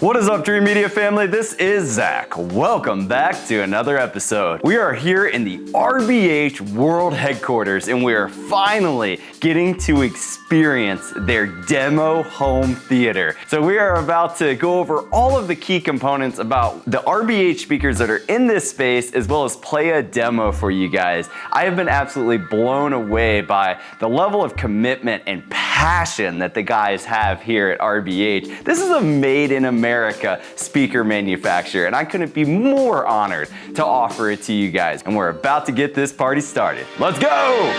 What is up, Dreamedia family? This is Zach. Welcome back to another episode. We are here in the RBH World Headquarters, and we are finally getting to experience their demo home theater. So we are about to go over all of the key components about the RBH speakers that are in this space, as well as play a demo for you guys. I have been absolutely blown away by the level of commitment and passion that the guys have here at RBH. This is a made in America speaker manufacturer, and I couldn't be more honored to offer it to you guys. And we're about to get this party started. Let's go!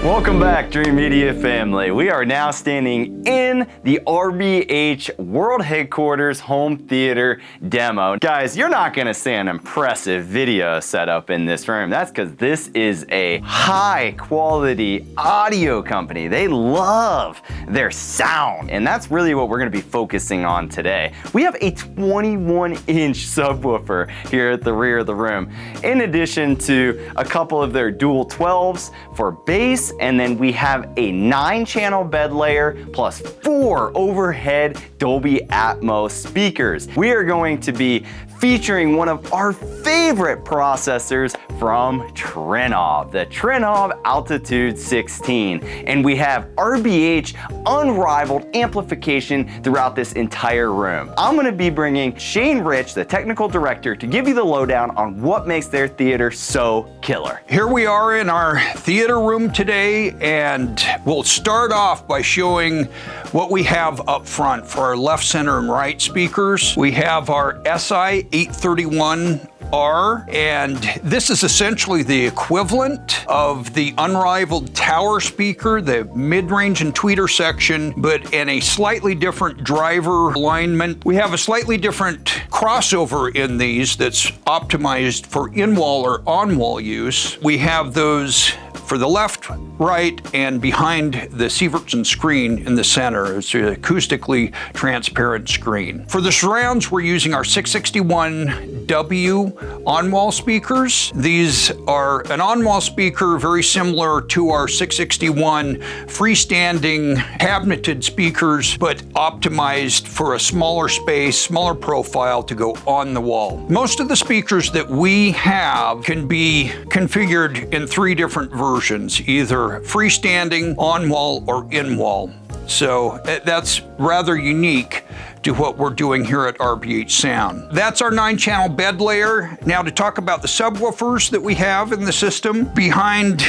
Welcome back, Dreamedia family. We are now standing in the RBH World Headquarters Home Theater demo. Guys, you're not gonna see an impressive video setup in this room. That's because this is a high quality audio company. They love their sound, and that's really what we're gonna be focusing on today. We have a 21-inch subwoofer here at the rear of the room, in addition to a couple of their dual 12s for bass, and then we have a 9-channel bed layer plus 4 overhead Dolby Atmos speakers. We are going to be featuring one of our favorite processors from Trinnov, the Trinnov Altitude 16. And we have RBH unrivaled amplification throughout this entire room. I'm gonna be bringing Shane Rich, the technical director, to give you the lowdown on what makes their theater so killer. Here we are in our theater room today, and we'll start off by showing what we have up front for our left, center, and right speakers. We have our SI 831R, and this is essentially the equivalent of the unrivaled tower speaker, the mid-range and tweeter section, but in a slightly different driver alignment. We have a slightly different crossover in these that's optimized for in-wall or on-wall use. We have those for the left, right, and behind the Sievertson screen in the center. It's an acoustically transparent screen. For the surrounds, we're using our 661W on-wall speakers. These are an on-wall speaker very similar to our 661 freestanding cabineted speakers, but optimized for a smaller space, smaller profile to go on the wall. Most of the speakers that we have can be configured in 3 different versions, either freestanding, on-wall, or in-wall. So that's rather unique to what we're doing here at RBH Sound. That's our 9-channel bed layer. Now to talk about the subwoofers that we have in the system. Behind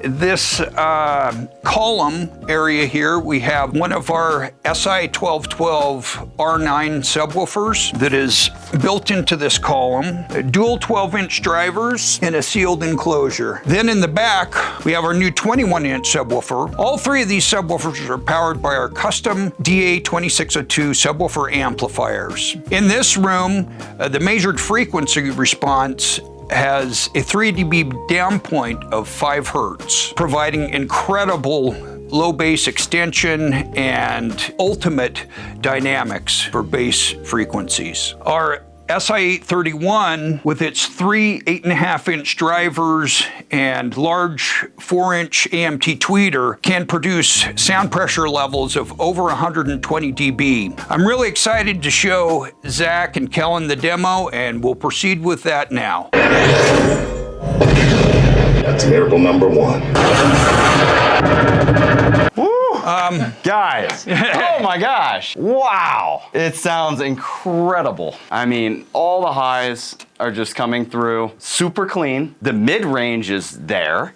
this column area here, we have one of our SI 1212 R9 subwoofers that is built into this column. Dual 12-inch drivers in a sealed enclosure. Then in the back, we have our new 21-inch subwoofer. All 3 of these subwoofers are powered by our custom DA2602 subwoofer amplifiers. In this room, the measured frequency response has a 3 dB down point of 5 Hertz, providing incredible low bass extension and ultimate dynamics for bass frequencies. Our SI831, with its 3 8.5-inch drivers and large 4-inch AMT tweeter, can produce sound pressure levels of over 120 dB. I'm really excited to show Zach and Kellen the demo, and we'll proceed with that now. That's variable number 1. Woo! Guys, oh my gosh, wow. It sounds incredible. I mean, all the highs are just coming through super clean. The mid-range is there,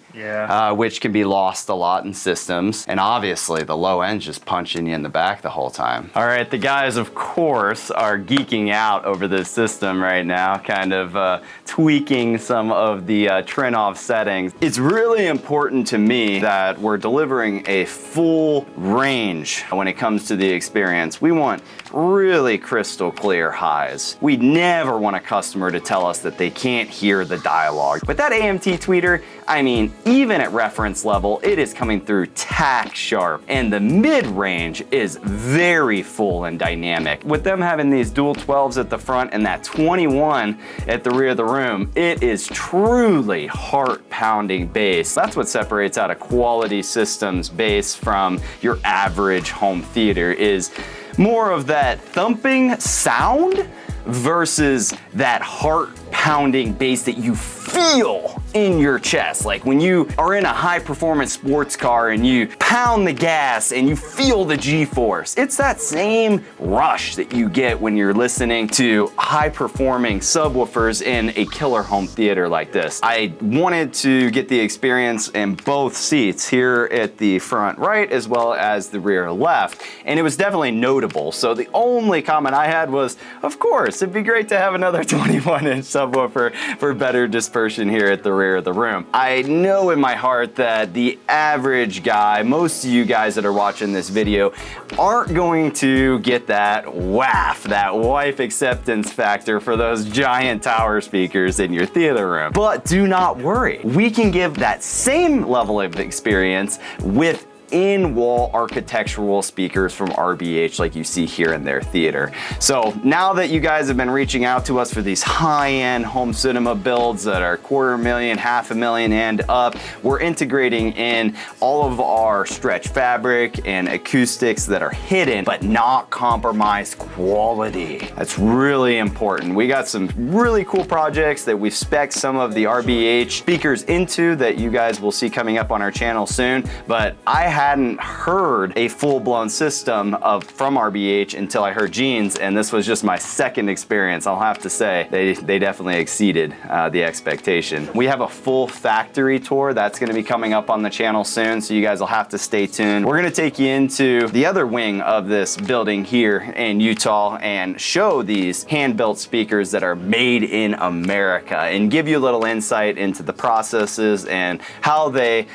which can be lost a lot in systems. And obviously the low end's just punching you in the back the whole time. All right, the guys, of course, are geeking out over this system right now, kind of tweaking some of the Trinnov settings. It's really important to me that we're delivering a full range when it comes to the experience. We want really crystal clear highs. We never want a customer to tell us that they can't hear the dialogue. With that AMT tweeter, I mean, even at reference level, it is coming through tack sharp, and the mid-range is very full and dynamic. With them having these dual 12s at the front and that 21 at the rear of the room, it is truly heart-pounding bass. That's what separates out a quality systems bass from your average home theater, is more of that thumping sound versus that heart-pounding bass that you feel in your chest. Like when you are in a high-performance sports car and you pound the gas and you feel the G-force. It's that same rush that you get when you're listening to high-performing subwoofers in a killer home theater like this. I wanted to get the experience in both seats, here at the front right as well as the rear left, and it was definitely notable. So the only comment I had was, of course, it'd be great to have another 21-inch subwoofer for better dispersion here at the rear of the room. I know in my heart that the average guy, most of you guys that are watching this video, aren't going to get that WAF, that wife acceptance factor for those giant tower speakers in your theater room. But do not worry, we can give that same level of experience with in-wall architectural speakers from RBH like you see here in their theater. So now that you guys have been reaching out to us for these high-end home cinema builds that are $250,000, $500,000 and up, we're integrating in all of our stretch fabric and acoustics that are hidden but not compromise quality. That's really important. We got some really cool projects that we've spec'd some of the RBH speakers into that you guys will see coming up on our channel soon, but I hadn't heard a full-blown system from RBH until I heard Gene's, and this was just my second experience. I'll have to say they definitely exceeded the expectation. We have a full factory tour that's going to be coming up on the channel soon, so you guys will have to stay tuned. We're going to take you into the other wing of this building here in Utah and show these hand-built speakers that are made in America and give you a little insight into the processes and how they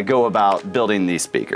go about building these speakers.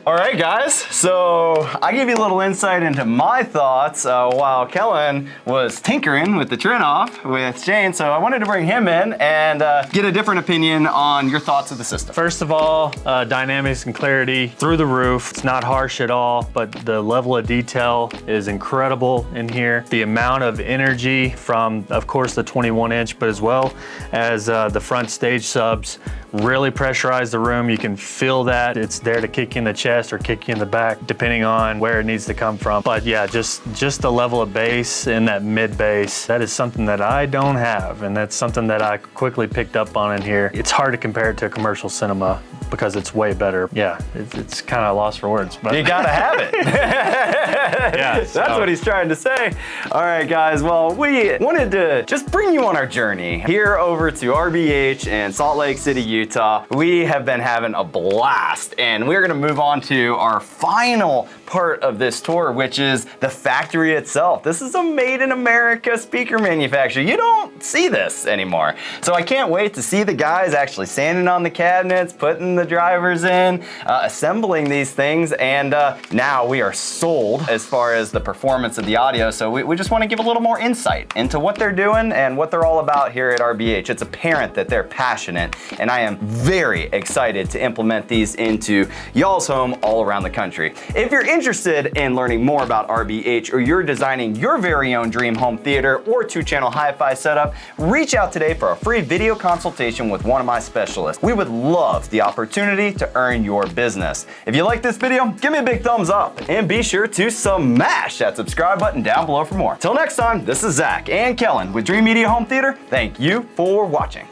All right, guys, so I gave you a little insight into my thoughts while Kellen was tinkering with the Trinoff with Shane, so I wanted to bring him in and get a different opinion on your thoughts of the system. First of all, dynamics and clarity through the roof. It's not harsh at all, but the level of detail is incredible in here. The amount of energy from, of course, the 21-inch, but as well as the front stage subs really pressurize the room. You can feel that. It's there to kick you in the chest or kick you in the back, depending on where it needs to come from. But yeah, just the level of bass in that mid bass, that is something that I don't have, and that's something that I quickly picked up on in here. It's hard to compare it to a commercial cinema because it's way better. Yeah, it's kind of lost for words, but you gotta have it. Yeah, that's what he's trying to say. All right, guys, well, we wanted to just bring you on our journey here over to RBH in Salt Lake City, Utah. We have been having a blast, and we're gonna move on to our final part of this tour, which is the factory itself. This is a made in America speaker manufacturer. You don't see this anymore. So I can't wait to see the guys actually standing on the cabinets, putting the drivers in, assembling these things, and now we are sold as far as the performance of the audio. So we just want to give a little more insight into what they're doing and what they're all about here at RBH. It's apparent that they're passionate, and I am very excited to implement these into y'all's home all around the country. If you're interested in learning more about RBH, or you're designing your very own dream home theater or 2-channel hi-fi setup, reach out today for a free video consultation with one of my specialists. We would love the opportunity to earn your business. If you like this video, give me a big thumbs up and be sure to smash that subscribe button down below for more. Till next time, this is Zach and Kellen with Dreamedia Home Theater. Thank you for watching.